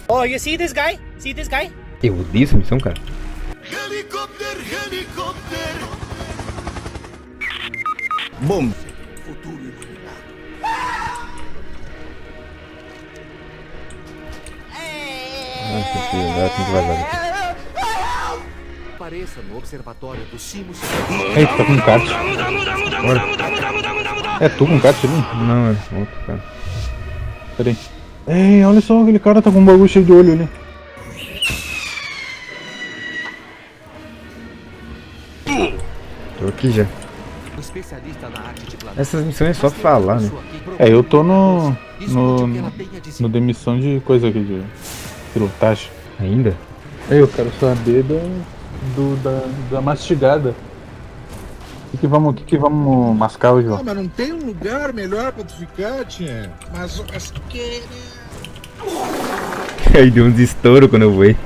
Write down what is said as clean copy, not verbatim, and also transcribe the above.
Oh, you see this guy? See this guy? Eu odeio essa missão, cara. Helicóptero, helicóptero. Bom. Futuro iluminado. Nossa, que legal, tem que vazar. Apareça no observatório do Simos. Ei, tu tá com kart. Bora. É tu com kart ali? Não, é outro cara. Pera aí. Ei, olha só, aquele cara tá com um bagulho cheio de olho ali. Tô aqui já. Especialista na arte de plantar. Essas missões é só falar, né? É, eu tô no demissão de coisa aqui, de pilotagem. Ainda? Eu quero saber da mastigada. O que vamos mascar hoje, ó? Ah, mas não tem um lugar melhor pra tu ficar, tia? Mas que... Aí deu uns estouros quando eu voei.